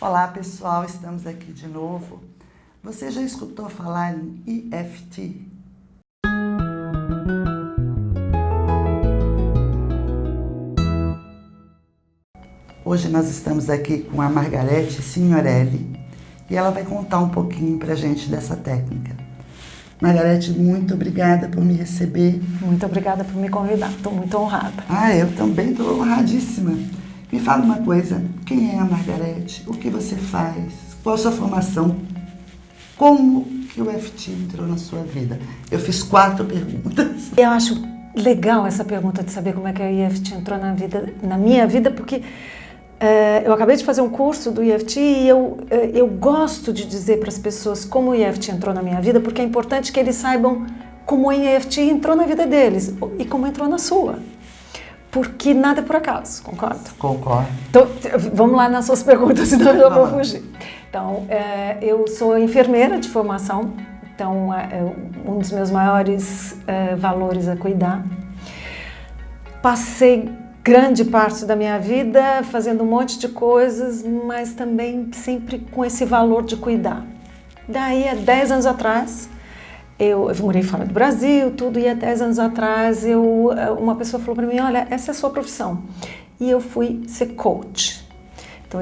Olá pessoal, estamos aqui de novo. Você já escutou falar em EFT? Hoje nós estamos aqui com a Margarete Signorelli e ela vai contar um pouquinho pra gente dessa técnica. Margarete, muito obrigada por me receber. Muito obrigada por me convidar, estou muito honrada. Eu também estou honradíssima. Me fala uma coisa, quem é a Margarete? O que você faz? Qual a sua formação? Como que o EFT entrou na sua vida? Eu fiz 4 perguntas. Eu acho legal essa pergunta de saber como é que o EFT entrou na minha vida, porque eu acabei de fazer um curso do EFT e eu gosto de dizer para as pessoas como o EFT entrou na minha vida, porque é importante que eles saibam como o EFT entrou na vida deles e como entrou na sua. Porque nada é por acaso, concorda? Concordo. Então, vamos lá nas suas perguntas, senão eu vou fugir. Então, eu sou enfermeira de formação, então um dos meus maiores valores é cuidar. Passei grande parte da minha vida fazendo um monte de coisas, mas também sempre com esse valor de cuidar. Daí, há 10 anos atrás, eu morei fora do Brasil, tudo, e há 10 anos atrás uma pessoa falou para mim, olha, essa é a sua profissão. E eu fui ser coach. Então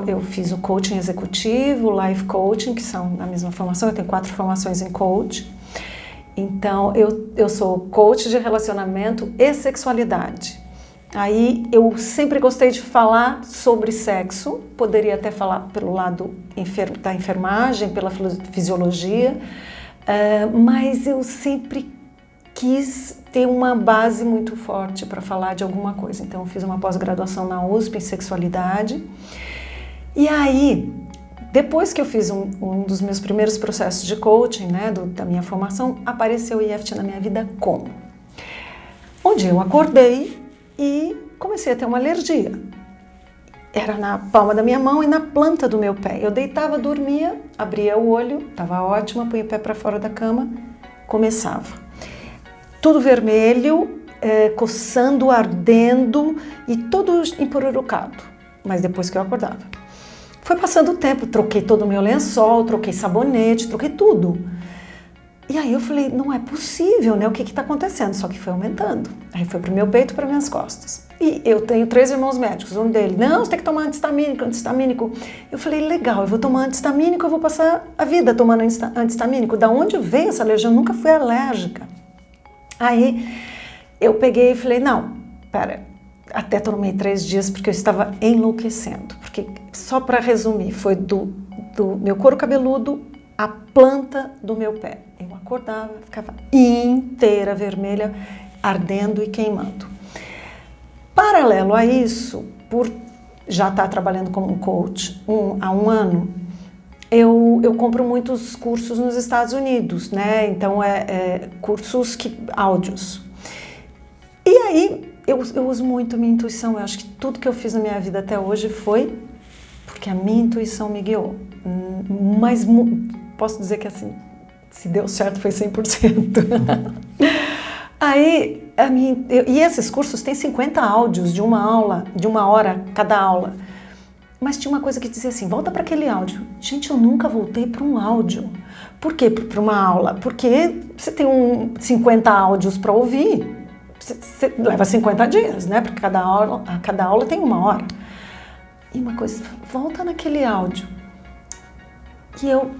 eu fiz o coaching executivo, o life coaching, que são na mesma formação, eu tenho 4 formações em coach. Então eu sou coach de relacionamento e sexualidade. Aí eu sempre gostei de falar sobre sexo, poderia até falar pelo lado da enfermagem, pela fisiologia, mas eu sempre quis ter uma base muito forte para falar de alguma coisa. Então eu fiz uma pós-graduação na USP em sexualidade. E aí, depois que eu fiz um dos meus primeiros processos de coaching, né, da minha formação, apareceu o EFT na minha vida como? Um dia eu acordei e comecei a ter uma alergia. Era na palma da minha mão e na planta do meu pé. Eu deitava, dormia, abria o olho, estava ótima, punha o pé para fora da cama, começava. Tudo vermelho, coçando, ardendo e todo empururucado. Mas depois que eu acordava. Foi passando o tempo, troquei todo o meu lençol, troquei sabonete, troquei tudo. E aí eu falei, não é possível, né? O que está acontecendo? Só que foi aumentando. Aí foi pro meu peito e para minhas costas. E eu tenho 3 irmãos médicos, um deles, não, você tem que tomar antistamínico. Eu falei, legal, eu vou tomar antistamínico, eu vou passar a vida tomando antistamínico. Da onde veio essa alergia? Eu nunca fui alérgica. Aí eu peguei e falei, não, pera, até tomei 3 dias porque eu estava enlouquecendo. Porque, só para resumir, foi do meu couro cabeludo à planta do meu pé. Eu acordava, ficava inteira vermelha, ardendo e queimando. Paralelo a isso, por já estar trabalhando como coach há um ano, eu compro muitos cursos nos Estados Unidos, né? Então, cursos áudios. E aí, eu uso muito a minha intuição. Eu acho que tudo que eu fiz na minha vida até hoje foi porque a minha intuição me guiou. Mas posso dizer que assim, se deu certo foi 100%. Aí, e esses cursos têm 50 áudios de uma hora cada aula. Mas tinha uma coisa que dizia assim, volta para aquele áudio. Gente, eu nunca voltei para um áudio. Por quê? Para uma aula? Porque você tem 50 áudios para ouvir. Você leva 50 dias, né? Porque cada aula tem 1 hora. E uma coisa, volta naquele áudio. E eu,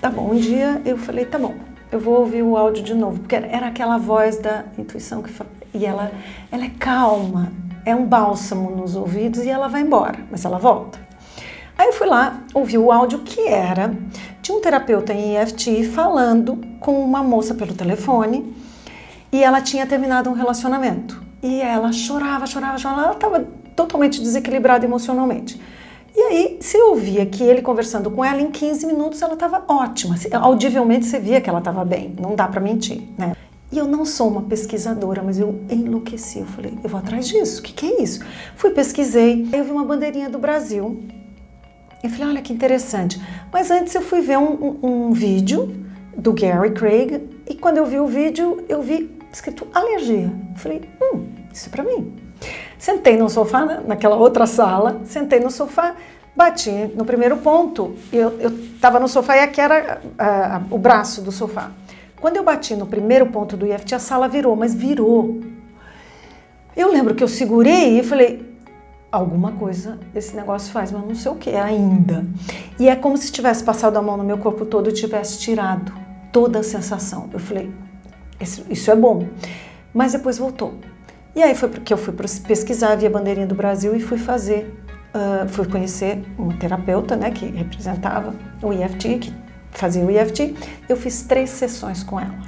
tá bom. Um dia eu falei, tá bom, eu vou ouvir o áudio de novo. Porque era aquela voz da intuição que fala, e ela é calma, é um bálsamo nos ouvidos e ela vai embora, mas ela volta. Aí eu fui lá, ouvi o áudio que era de um terapeuta em EFT falando com uma moça pelo telefone e ela tinha terminado um relacionamento. E ela chorava, ela estava totalmente desequilibrada emocionalmente. E aí, você ouvia que ele conversando com ela, em 15 minutos ela estava ótima. Audivelmente você via que ela estava bem, não dá para mentir, né? E eu não sou uma pesquisadora, mas eu enlouqueci. Eu falei, eu vou atrás disso, o que é isso? Fui, pesquisei, aí eu vi uma bandeirinha do Brasil. Eu falei, olha que interessante. Mas antes eu fui ver um vídeo do Gary Craig, e quando eu vi o vídeo, eu vi escrito alergia. Eu falei, isso é pra mim. Sentei no sofá, naquela outra sala, sentei no sofá, Bati no primeiro ponto, eu estava no sofá e aqui era o braço do sofá. Quando eu bati no primeiro ponto do EFT, a sala virou, mas virou. Eu lembro que eu segurei e falei, alguma coisa esse negócio faz, mas não sei o que ainda. E é como se tivesse passado a mão no meu corpo todo e tivesse tirado toda a sensação. Eu falei, isso é bom. Mas depois voltou. E aí foi porque eu fui pesquisar, vi a bandeirinha do Brasil e fui conhecer uma terapeuta, né, que representava o EFT, que fazia o EFT. Eu fiz 3 sessões com ela.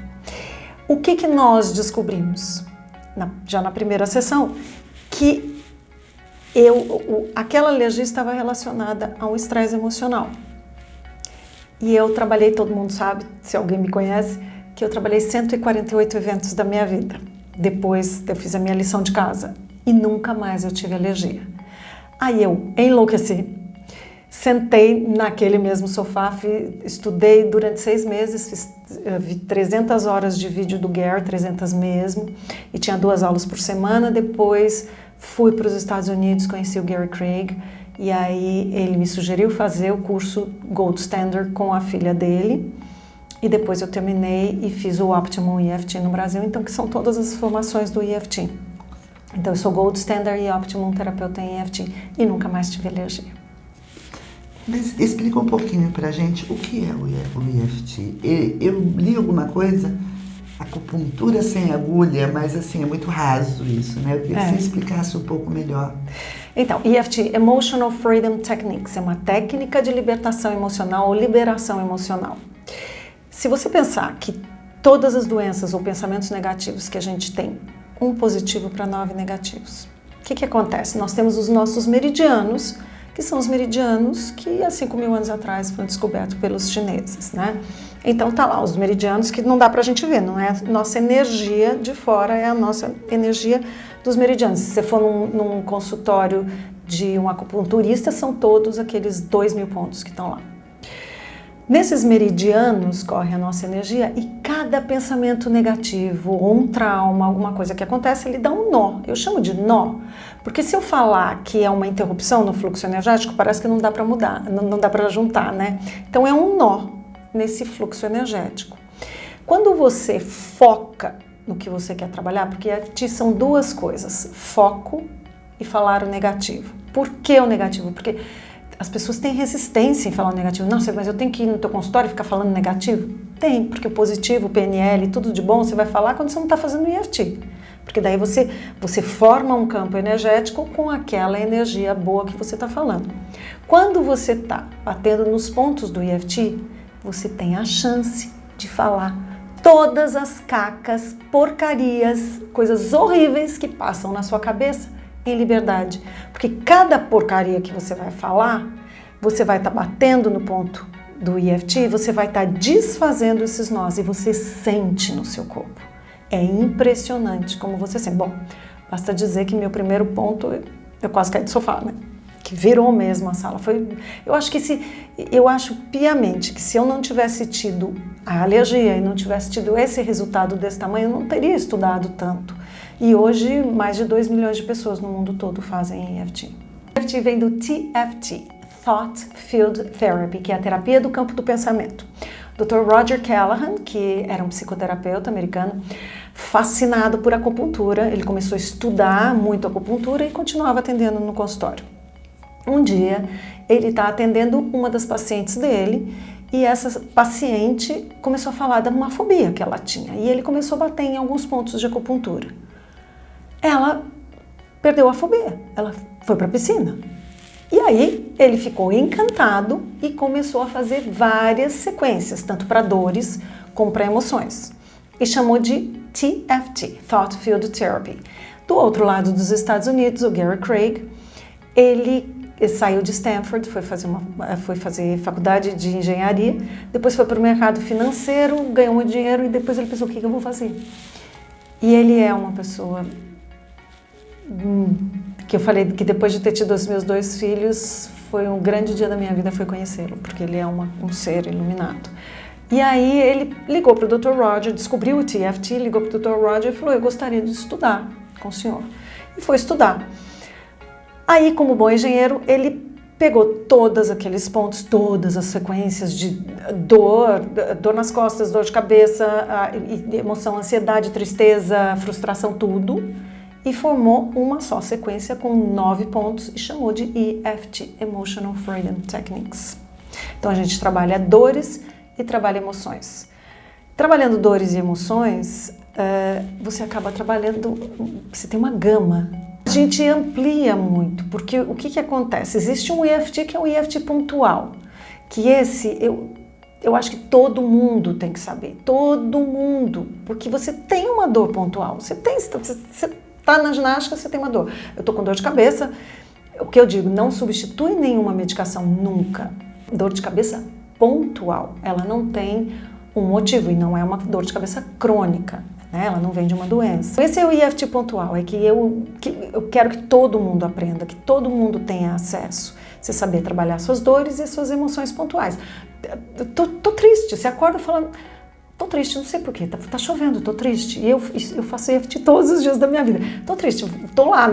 O que nós descobrimos já na primeira sessão? Que aquela alergia estava relacionada a um estresse emocional. E eu trabalhei, todo mundo sabe, se alguém me conhece, que eu trabalhei 148 eventos da minha vida. Depois eu fiz a minha lição de casa e nunca mais eu tive alergia. Aí eu enlouqueci, sentei naquele mesmo sofá, estudei durante 6 meses, vi 300 horas de vídeo do Gary, 300 mesmo, e tinha 2 aulas por semana. Depois fui para os Estados Unidos, conheci o Gary Craig, e aí ele me sugeriu fazer o curso Gold Standard com a filha dele. E depois eu terminei e fiz o Optimum EFT no Brasil, então que são todas as formações do EFT. Então eu sou Gold Standard e Optimum terapeuta em EFT e nunca mais tive alergia. Mas explica um pouquinho pra gente o que é o EFT. Eu li alguma coisa, acupuntura sem agulha, mas assim, é muito raso isso, né? Eu queria que você explicasse um pouco melhor. Então, EFT, Emotional Freedom Techniques, é uma técnica de libertação emocional ou liberação emocional. Se você pensar que todas as doenças ou pensamentos negativos que a gente tem, um positivo para 9 negativos. O que acontece? Nós temos os nossos meridianos, que são os meridianos que há 5.000 anos atrás foram descobertos pelos chineses, né? Então tá lá os meridianos que não dá pra gente ver, não é a nossa energia de fora, é a nossa energia dos meridianos. Se você for num consultório de um acupunturista, são todos aqueles 2.000 pontos que estão lá. Nesses meridianos corre a nossa energia e cada pensamento negativo ou um trauma, alguma coisa que acontece, ele dá um nó. Eu chamo de nó, porque se eu falar que é uma interrupção no fluxo energético, parece que não dá para mudar, não dá para juntar, né? Então é um nó nesse fluxo energético. Quando você foca no que você quer trabalhar, porque aqui são 2 coisas, foco e falar o negativo. Por que o negativo? Porque as pessoas têm resistência em falar o negativo. Nossa, mas eu tenho que ir no teu consultório e ficar falando negativo? Tem, porque o positivo, o PNL, tudo de bom você vai falar quando você não está fazendo EFT. Porque daí você forma um campo energético com aquela energia boa que você está falando. Quando você está batendo nos pontos do EFT, você tem a chance de falar todas as cacas, porcarias, coisas horríveis que passam na sua cabeça em liberdade, porque cada porcaria que você vai falar, você vai estar batendo no ponto do EFT, você vai estar desfazendo esses nós e você sente no seu corpo. É impressionante como você sente. Bom, basta dizer que meu primeiro ponto, eu quase caí do sofá, né? Que virou mesmo a sala. Eu acho piamente que se eu não tivesse tido a alergia e não tivesse tido esse resultado desse tamanho, eu não teria estudado tanto. E hoje, mais de 2 milhões de pessoas no mundo todo fazem EFT. EFT vem do TFT, Thought Field Therapy, que é a terapia do campo do pensamento. Dr. Roger Callahan, que era um psicoterapeuta americano, fascinado por acupuntura, ele começou a estudar muito acupuntura e continuava atendendo no consultório. Um dia, ele está atendendo uma das pacientes dele e essa paciente começou a falar de uma fobia que ela tinha e ele começou a bater em alguns pontos de acupuntura. Ela perdeu a fobia, ela foi para a piscina. E aí ele ficou encantado e começou a fazer várias sequências, tanto para dores como para emoções. E chamou de TFT, Thought Field Therapy. Do outro lado dos Estados Unidos, o Gary Craig, ele saiu de Stanford, foi fazer faculdade de engenharia, depois foi para o mercado financeiro, ganhou muito dinheiro e depois ele pensou, o que eu vou fazer? E ele é uma pessoa que eu falei que depois de ter tido os meus 2 filhos, foi um grande dia da minha vida, foi conhecê-lo, porque ele é um ser iluminado. E aí ele ligou para o Dr. Roger, descobriu o TFT, ligou para o Dr. Roger e falou, eu gostaria de estudar com o senhor. E foi estudar. Aí, como bom engenheiro, ele pegou todos aqueles pontos, todas as sequências de dor nas costas, dor de cabeça, emoção, ansiedade, tristeza, frustração, tudo, e formou uma só sequência com 9 pontos e chamou de EFT, Emotional Freedom Techniques. Então a gente trabalha dores e trabalha emoções. Trabalhando dores e emoções, você acaba trabalhando, você tem uma gama. A gente amplia muito, porque o que acontece? Existe um EFT que é o EFT pontual, que esse eu acho que todo mundo tem que saber, todo mundo, porque você tem uma dor pontual, você está na ginástica, você tem uma dor. Eu estou com dor de cabeça, o que eu digo, não substitui nenhuma medicação, nunca. Dor de cabeça pontual, ela não tem um motivo e não é uma dor de cabeça crônica. Ela não vem de uma doença. Esse é o EFT pontual, é que eu quero que todo mundo aprenda, que todo mundo tenha acesso. Você saber trabalhar suas dores e suas emoções pontuais. Tô triste, você acorda falando, tô triste, não sei porquê, tá chovendo, tô triste. E eu faço EFT todos os dias da minha vida. Tô triste, tô lá,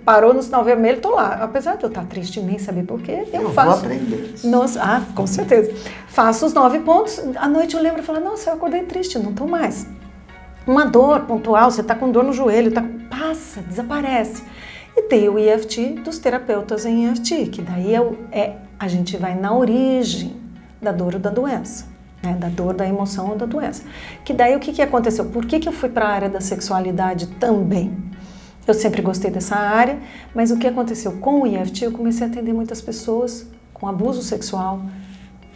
parou no sinal vermelho, tô lá. Apesar de eu estar triste e nem saber porquê, eu faço. Vou aprender isso. Nossa, com certeza. Faço os 9 pontos, à noite eu lembro e falo, nossa, eu acordei triste, não tô mais. Uma dor pontual, você está com dor no joelho, passa, desaparece. E tem o EFT dos terapeutas em EFT, que daí a gente vai na origem da dor ou da doença, né? Da dor, da emoção ou da doença. Que daí o que aconteceu? Por que eu fui para a área da sexualidade também? Eu sempre gostei dessa área, mas o que aconteceu com o EFT? Eu comecei a atender muitas pessoas com abuso sexual,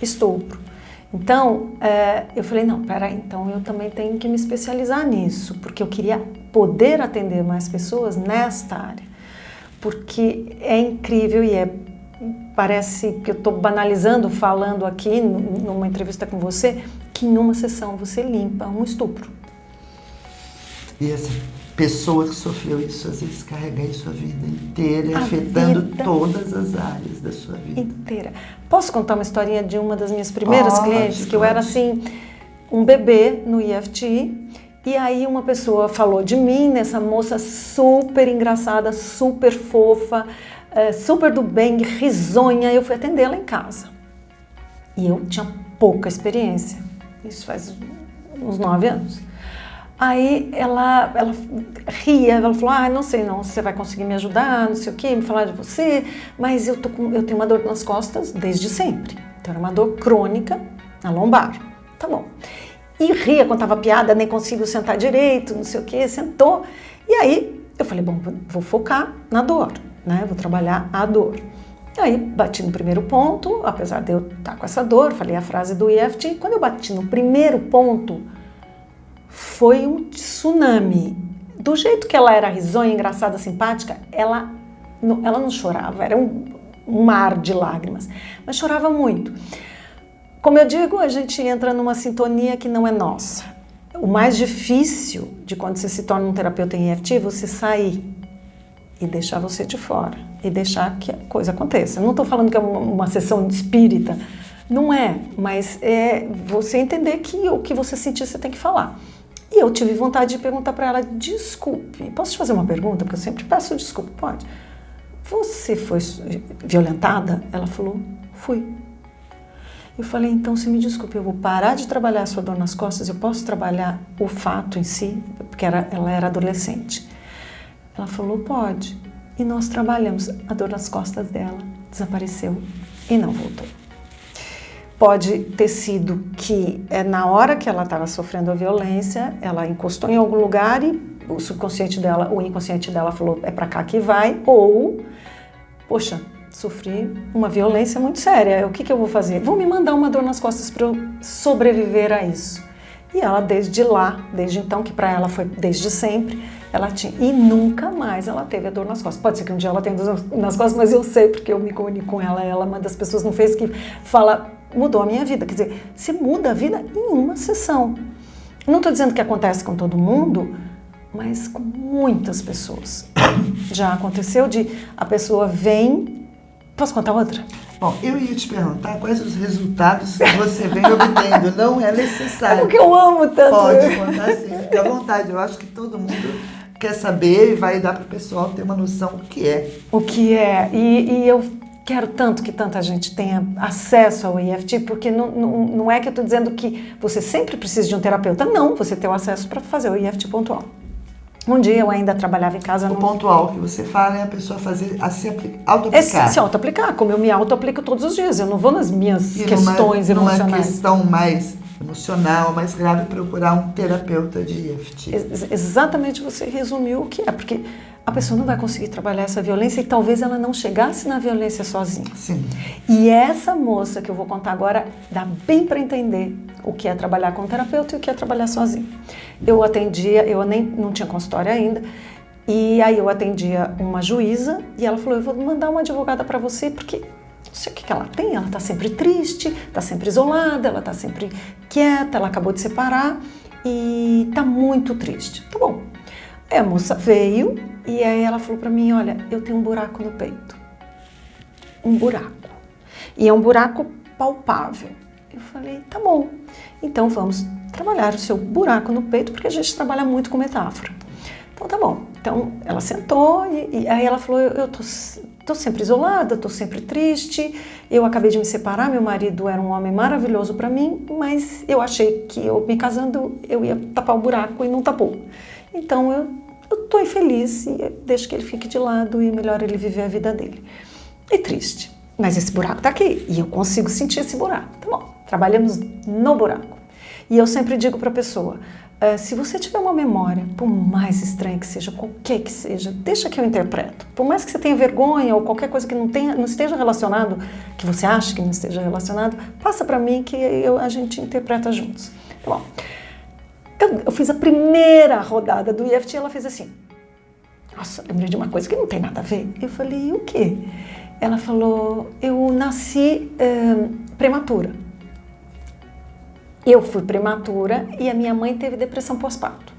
estupro. Então, eu falei, não, peraí, então eu também tenho que me especializar nisso, porque eu queria poder atender mais pessoas nesta área, porque é incrível e parece que eu estou banalizando, falando aqui numa entrevista com você, que em uma sessão você limpa um estupro. E essa pessoa que sofreu isso, às vezes carrega isso a vida inteira, afetando todas as áreas da sua vida. Inteira. Posso contar uma historinha de uma das minhas primeiras clientes? Que eu pode. era assim, um bebê no EFT, e aí uma pessoa falou de mim, nessa moça super engraçada, super fofa, super do bem, risonha. Eu fui atendê-la em casa. E eu tinha pouca experiência. Isso faz uns 9 anos. Aí ela ria, ela falou, não sei não, você vai conseguir me ajudar, não sei o quê, me falar de você, mas eu tenho uma dor nas costas desde sempre. Então era uma dor crônica na lombar. Tá bom. E ria, contava piada, nem consigo sentar direito, não sei o quê, sentou. E aí eu falei, bom, vou focar na dor, né? Vou trabalhar a dor. E aí bati no primeiro ponto, apesar de eu estar com essa dor, falei a frase do EFT. Quando eu bati no primeiro ponto, foi um tsunami. Do jeito que ela era risonha, engraçada, simpática, ela não chorava, era um mar de lágrimas, mas chorava muito. Como eu digo, a gente entra numa sintonia que não é nossa. O mais difícil de quando você se torna um terapeuta em EFT é você sair e deixar você de fora, e deixar que a coisa aconteça. Eu não estou falando que é uma sessão espírita, não é, mas é você entender que o que você sentir você tem que falar. E eu tive vontade de perguntar para ela, desculpe, posso te fazer uma pergunta? Porque eu sempre peço desculpa, pode? Você foi violentada? Ela falou, fui. Eu falei, então você me desculpe, eu vou parar de trabalhar a sua dor nas costas, eu posso trabalhar o fato em si? Porque ela era adolescente. Ela falou, pode. E nós trabalhamos, a dor nas costas dela desapareceu e não voltou. Pode ter sido que na hora que ela estava sofrendo a violência, ela encostou em algum lugar e o subconsciente dela, o inconsciente dela falou, é pra cá que vai, ou, poxa, sofri uma violência muito séria, o que eu vou fazer? Vou me mandar uma dor nas costas para eu sobreviver a isso. E ela desde então, que para ela foi desde sempre, ela tinha, e nunca mais ela teve a dor nas costas. Pode ser que um dia ela tenha dor nas costas, mas eu sei, porque eu me comunico com ela é uma das pessoas no Face que fala, mudou a minha vida. Quer dizer, você muda a vida em uma sessão. Não estou dizendo que acontece com todo mundo, mas com muitas pessoas. Já aconteceu de a pessoa vem... Posso contar outra? Bom, eu ia te perguntar quais os resultados que você vem obtendo. Não é necessário. É porque eu amo tanto. Pode contar sim, fica à vontade. Eu acho que todo mundo quer saber e vai dar para o pessoal ter uma noção do que é. O que é. E eu quero tanto que tanta gente tenha acesso ao EFT, porque não é que eu estou dizendo que você sempre precisa de um terapeuta. Não, você tem o acesso para fazer o EFT pontual. Um dia eu ainda trabalhava em casa... O pontual que você fala é a pessoa auto-aplicar. Se auto-aplicar, como eu me auto-aplico todos os dias. Eu não vou nas minhas questões emocionais. Numa questão mais emocional, mais grave, procurar um terapeuta de EFT. Exatamente, você resumiu o que é, porque a pessoa não vai conseguir trabalhar essa violência e talvez ela não chegasse na violência sozinha. Sim. E essa moça que eu vou contar agora dá bem para entender o que é trabalhar com um terapeuta e o que é trabalhar sozinha. Eu não tinha consultório ainda, e aí eu atendia uma juíza e ela falou, eu vou mandar uma advogada para você, porque não sei o que ela tem, ela está sempre triste, está sempre isolada, ela está sempre quieta, ela acabou de separar e está muito triste. Tá bom. Aí a moça veio e aí ela falou para mim, olha, eu tenho um buraco no peito. Um buraco. E é um buraco palpável. Eu falei, tá bom, então vamos trabalhar o seu buraco no peito, porque a gente trabalha muito com metáfora. Então tá bom. Então ela sentou e aí ela falou, eu tô sempre isolada, tô sempre triste, eu acabei de me separar, meu marido era um homem maravilhoso para mim, mas eu achei que eu me casando eu ia tapar o buraco e não tapou. Então eu tô infeliz e deixo que ele fique de lado e melhor ele viver a vida dele. E triste. Mas esse buraco tá aqui e eu consigo sentir esse buraco. Tá bom, trabalhamos no buraco. E eu sempre digo para a pessoa, se você tiver uma memória, por mais estranha que seja, qualquer que seja, deixa que eu interpreto. Por mais que você tenha vergonha ou qualquer coisa que não esteja relacionado, que você acha que não esteja relacionado, passa para mim que a gente interpreta juntos. Tá bom. Eu fiz a primeira rodada do EFT e ela fez assim. Nossa, lembrei de uma coisa que não tem nada a ver. Eu falei, o quê? Ela falou, eu nasci prematura. Eu fui prematura e a minha mãe teve depressão pós-parto.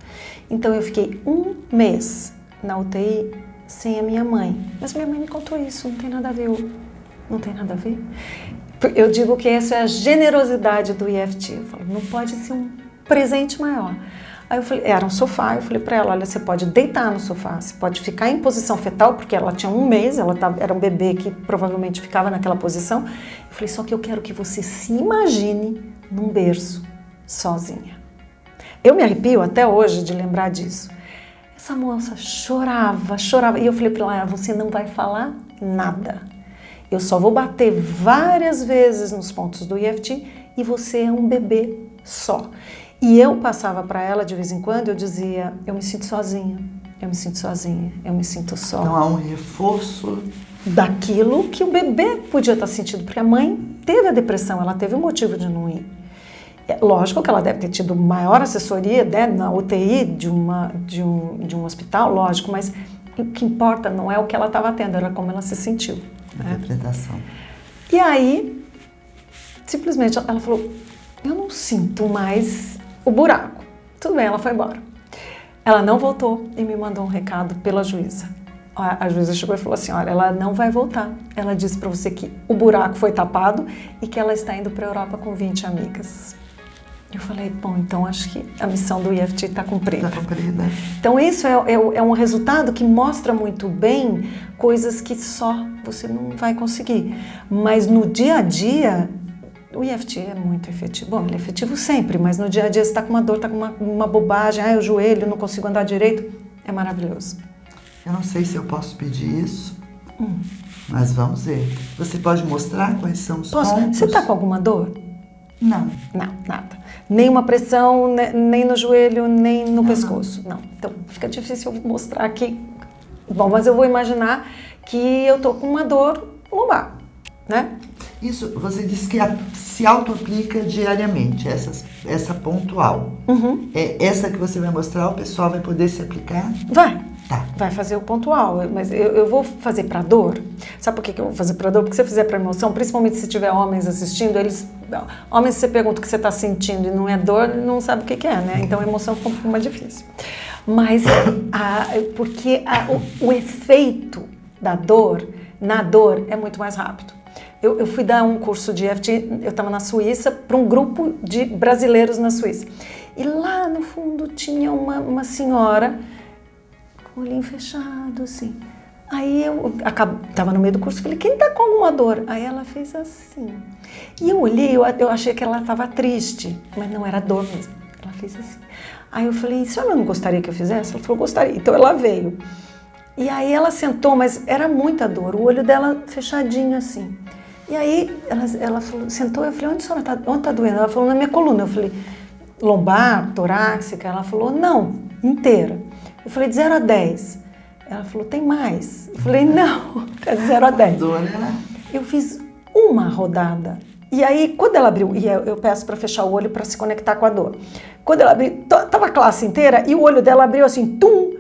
Então eu fiquei 1 mês na UTI sem a minha mãe. Mas minha mãe me contou isso, não tem nada a ver. Não tem nada a ver? Eu digo que essa é a generosidade do EFT. Eu falo, não pode ser um presente maior. Aí eu falei, era um sofá, eu falei para ela, olha, você pode deitar no sofá, você pode ficar em posição fetal, porque ela tinha 1 mês, era um bebê que provavelmente ficava naquela posição. Eu falei, só que eu quero que você se imagine num berço, sozinha. Eu me arrepio até hoje de lembrar disso. Essa moça chorava, e eu falei para ela, você não vai falar nada. Eu só vou bater várias vezes nos pontos do EFT e você é um bebê só. E eu passava para ela de vez em quando, eu dizia, eu me sinto sozinha, eu me sinto sozinha, eu me sinto só. Então há um reforço daquilo que o bebê podia estar sentindo, porque a mãe teve a depressão, ela teve um motivo de não ir. Lógico que ela deve ter tido maior assessoria, né, na UTI de um hospital, lógico, mas o que importa não é o que ela estava tendo, era como ela se sentiu. A interpretação. E aí, simplesmente, ela falou, eu não sinto mais o buraco. Tudo bem, ela foi embora. Ela não voltou e me mandou um recado pela juíza. A juíza chegou e falou assim, olha, ela não vai voltar. Ela disse para você que o buraco foi tapado e que ela está indo para a Europa com 20 amigas. Eu falei, bom, então acho que a missão do EFT está cumprida. Está cumprida. Então isso é um resultado que mostra muito bem coisas que só você não vai conseguir. Mas no dia a dia, o EFT é muito efetivo. Bom, ele é efetivo sempre, mas no dia a dia você está com uma dor, está com uma bobagem, o joelho, não consigo andar direito, é maravilhoso. Eu não sei se eu posso pedir isso, mas vamos ver. Você pode mostrar quais são os pontos? Você está com alguma dor? Não. Não, nada. Nem uma pressão, nem no joelho, nem no pescoço. Não. Então, fica difícil eu mostrar aqui. Bom, mas eu vou imaginar que eu tô com uma dor lombar, né? Isso, você disse que se auto-aplica diariamente, essa pontual. Uhum. É essa que você vai mostrar, o pessoal vai poder se aplicar? Vai. Tá. Vai fazer o pontual, mas eu vou fazer para dor. Sabe por que eu vou fazer para dor? Porque se eu fizer para emoção, principalmente se tiver homens assistindo, homens, se você pergunta o que você está sentindo e não é dor, não sabe o que é, né? Então a emoção fica um pouco mais difícil. Mas porque o efeito da dor, na dor, é muito mais rápido. Eu fui dar um curso de EFT, eu estava na Suíça, para um grupo de brasileiros na Suíça. E lá no fundo tinha uma senhora com o olhinho fechado, assim. Aí eu tava no meio do curso, falei, quem tá com alguma dor? Aí ela fez assim. E eu olhei, eu achei que ela tava triste, mas não era dor mesmo. Ela fez assim. Aí eu falei, a senhora não gostaria que eu fizesse? Ela falou, gostaria. Então ela veio. E aí ela sentou, mas era muita dor, o olho dela fechadinho assim. E aí ela falou, sentou, eu falei, onde tá doendo? Ela falou, na minha coluna. Eu falei, lombar, torácica? Ela falou, não, inteira. Eu falei, de 0 a 10. Ela falou, tem mais? Eu falei, não, é de 0 a 10. Dor, né? Eu fiz uma rodada. E aí, quando ela abriu, e eu peço para fechar o olho para se conectar com a dor. Quando ela abriu, tava a classe inteira e o olho dela abriu assim, tum!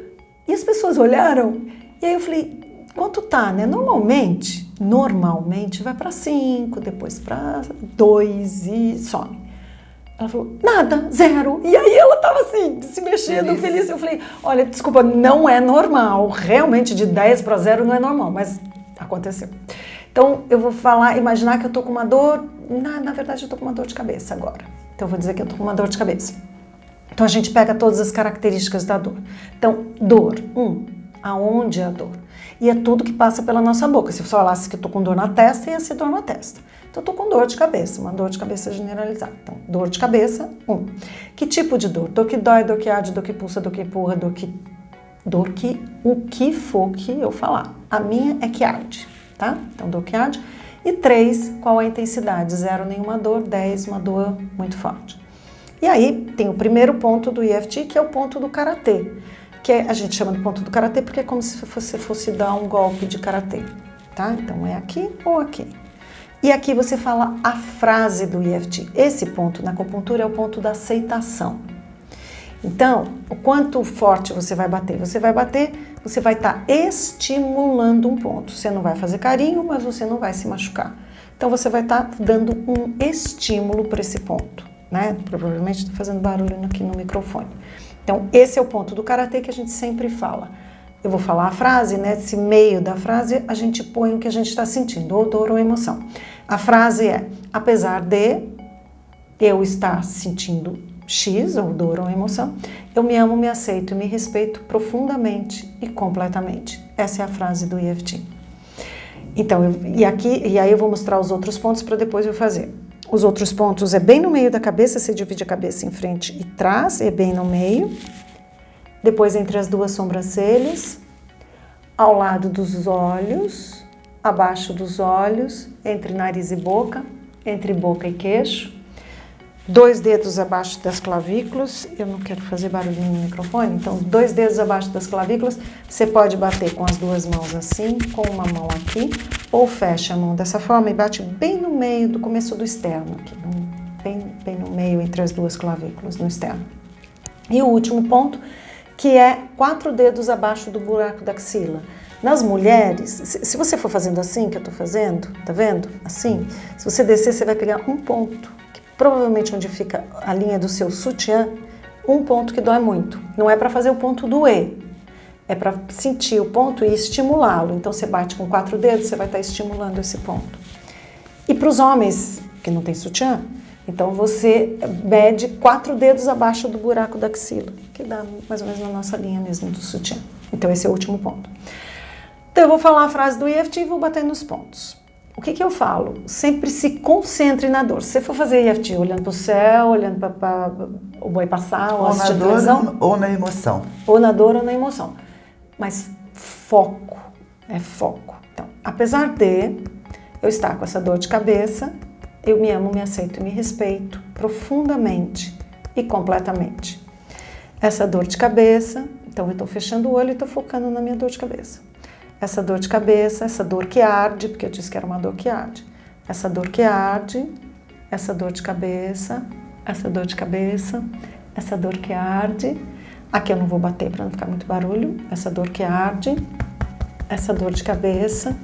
E as pessoas olharam. E aí eu falei, quanto tá, né? Normalmente vai para 5, depois para 2 e some. Ela falou, nada, 0. E aí ela tava assim, se mexendo, feliz. Eu falei, olha, desculpa, não é normal. Realmente de 10 para 0 não é normal, mas aconteceu. Então eu vou imaginar que eu tô com uma dor, na verdade eu tô com uma dor de cabeça agora. Então eu vou dizer que eu tô com uma dor de cabeça. Então a gente pega todas as características da dor. Então, dor, aonde é a dor? E é tudo que passa pela nossa boca. Se eu falasse que eu tô com dor na testa, ia ser dor na testa. Então, eu tô com dor de cabeça, uma dor de cabeça generalizada. Então, dor de cabeça, Que tipo de dor? Dor que dói, dor que arde, dor que pulsa, dor que empurra, o que for que eu falar. A minha é que arde, tá? Então, dor que arde. E 3, qual a intensidade? 0, nenhuma dor, 10, uma dor muito forte. E aí, tem o primeiro ponto do EFT, que é o ponto do karatê. Que a gente chama de ponto do karatê porque é como se você fosse dar um golpe de karatê, tá? Então, é aqui ou aqui. E aqui você fala a frase do EFT. Esse ponto na acupuntura é o ponto da aceitação. Então, o quanto forte você vai bater? Você vai estar estimulando um ponto. Você não vai fazer carinho, mas você não vai se machucar. Então, você vai estar dando um estímulo para esse ponto, né? Provavelmente estou fazendo barulho aqui no microfone. Então, esse é o ponto do karatê que a gente sempre fala. Eu vou falar a frase, nesse meio da frase a gente põe o que a gente está sentindo, ou dor ou emoção. A frase é, apesar de eu estar sentindo X, ou dor ou emoção, eu me amo, me aceito e me respeito profundamente e completamente. Essa é a frase do EFT. Então, e aí eu vou mostrar os outros pontos para depois eu fazer. Os outros pontos é bem no meio da cabeça, você divide a cabeça em frente e trás, é bem no meio. Depois entre as duas sobrancelhas, ao lado dos olhos, abaixo dos olhos, entre nariz e boca, entre boca e queixo. 2 dedos abaixo das clavículas, eu não quero fazer barulhinho no microfone, então 2 dedos abaixo das clavículas, você pode bater com as 2 mãos assim, com uma mão aqui, ou fecha a mão dessa forma e bate bem no meio do começo do externo, aqui, bem no meio entre as 2 clavículas, no externo. E o último ponto, que é 4 dedos abaixo do buraco da axila. Nas mulheres, se você for fazendo assim, que eu tô fazendo, tá vendo? Assim, se você descer, você vai pegar um ponto, que provavelmente onde fica a linha do seu sutiã, um ponto que dói muito. Não é para fazer o ponto doer, é para sentir o ponto e estimulá-lo. Então, você bate com 4 dedos, você vai estar estimulando esse ponto. E para os homens que não tem sutiã, então você mede 4 dedos abaixo do buraco da axila, que dá mais ou menos na nossa linha mesmo do sutiã. Então esse é o último ponto. Então eu vou falar a frase do EFT e vou bater nos pontos. O que eu falo? Sempre se concentre na dor. Se você for fazer EFT olhando para o céu, olhando para o boi passar, ou assistindo televisão, ou na emoção. Ou na dor ou na emoção. Mas foco, é foco. Então, apesar de eu estar com essa dor de cabeça, eu me amo, me aceito e me respeito profundamente e completamente. Essa dor de cabeça, então eu estou fechando o olho e estou focando na minha dor de cabeça. Essa dor de cabeça, essa dor que arde, porque eu disse que era uma dor que arde. Essa dor que arde, essa dor de cabeça, essa dor de cabeça, essa dor que arde. Aqui eu não vou bater para não ficar muito barulho. Essa dor que arde, essa dor de cabeça,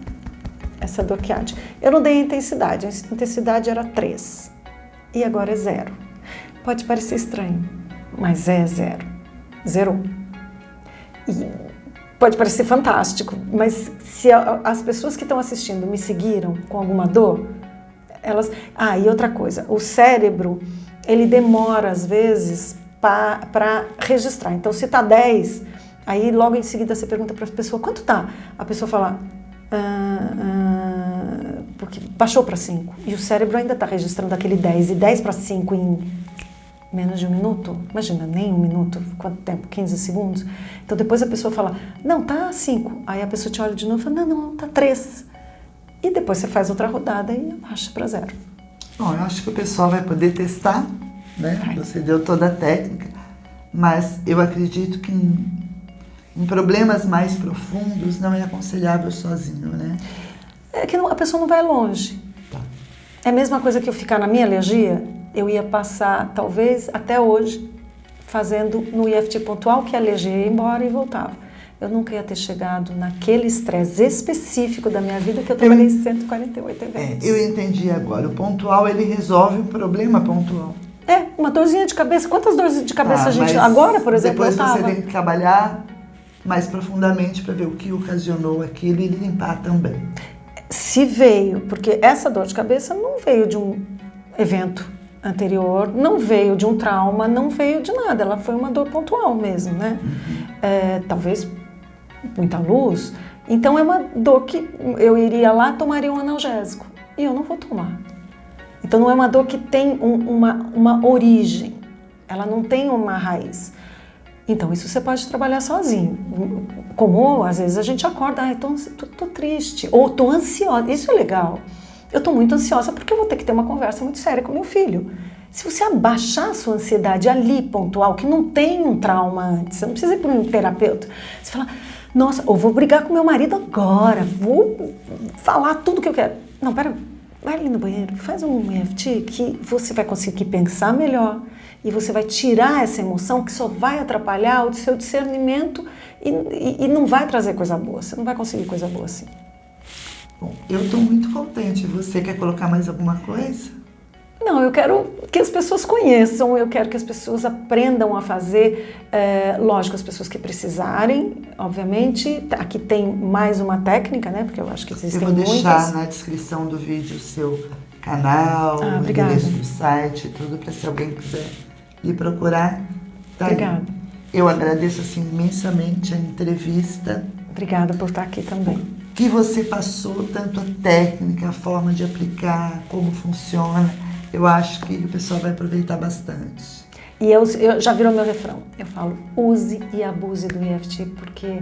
essa dor que arde. Eu não dei a intensidade era 3 e agora é 0. Pode parecer estranho, mas é 0. 0. E pode parecer fantástico, mas se as pessoas que estão assistindo me seguiram com alguma dor, elas... e outra coisa, o cérebro, ele demora às vezes para registrar. Então, se está 10, Aí logo em seguida você pergunta para a pessoa, quanto tá? A pessoa fala, porque baixou para 5. E o cérebro ainda está registrando aquele 10. E 10 para 5 em menos de 1 minuto? Imagina, nem 1 minuto. Quanto tempo? 15 segundos? Então depois a pessoa fala, não, tá 5. Aí a pessoa te olha de novo e fala, não, tá 3. E depois você faz outra rodada e abaixa para 0. Bom, eu acho que o pessoal vai poder testar, né? Você deu toda a técnica, mas eu acredito que em problemas mais profundos não é aconselhável sozinho, né? É que a pessoa não vai longe. Tá. É a mesma coisa que eu ficar na minha alergia, eu ia passar, talvez, até hoje, fazendo no EFT pontual, que a alergia ia embora e voltava. Eu nunca ia ter chegado naquele estresse específico da minha vida que eu trabalhei 148 eventos. Eu entendi agora. O pontual, ele resolve um problema pontual. Uma dorzinha de cabeça. Quantas dores de cabeça a gente... mas Agora, por exemplo, depois eu tava... você tem que trabalhar mais profundamente para ver o que ocasionou aquilo e limpar também. Se veio, porque essa dor de cabeça não veio de um evento anterior, não veio de um trauma, não veio de nada. Ela foi uma dor pontual mesmo, né? Talvez muita luz. Então é uma dor que eu iria lá, tomaria um analgésico. E eu não vou tomar. Então não é uma dor que tem uma origem. Ela não tem uma raiz. Então isso você pode trabalhar sozinho. Como às vezes a gente acorda, tô triste, ou tô ansiosa. Isso é legal. Eu tô muito ansiosa porque eu vou ter que ter uma conversa muito séria com meu filho. Se você abaixar a sua ansiedade ali, pontual, que não tem um trauma antes, você não precisa ir para um terapeuta. Você fala, nossa, eu vou brigar com meu marido agora, vou falar tudo que eu quero. Não, pera, vai ali no banheiro, faz um EFT que você vai conseguir pensar melhor e você vai tirar essa emoção que só vai atrapalhar o seu discernimento e não vai trazer coisa boa. Você não vai conseguir coisa boa assim. Bom, eu estou muito contente. Você quer colocar mais alguma coisa? Não, eu quero que as pessoas conheçam, eu quero que as pessoas aprendam a fazer, lógico, as pessoas que precisarem, obviamente. Aqui tem mais uma técnica, né? Porque eu acho que existem muitas. Eu vou deixar na descrição do vídeo o seu canal, o endereço do site, tudo, para se alguém quiser lhe procurar. Tá. Obrigada. Eu agradeço assim, imensamente a entrevista. Obrigada por estar aqui também. Que você passou, tanto a técnica, a forma de aplicar, como funciona. Eu acho que o pessoal vai aproveitar bastante. E eu já virou meu refrão. Eu falo, use e abuse do EFT, porque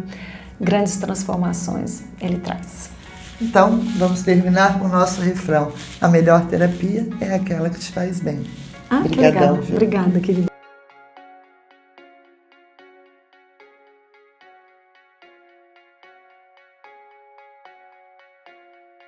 grandes transformações ele traz. Então, vamos terminar com o nosso refrão. A melhor terapia é aquela que te faz bem. Que legal. Obrigada, querida.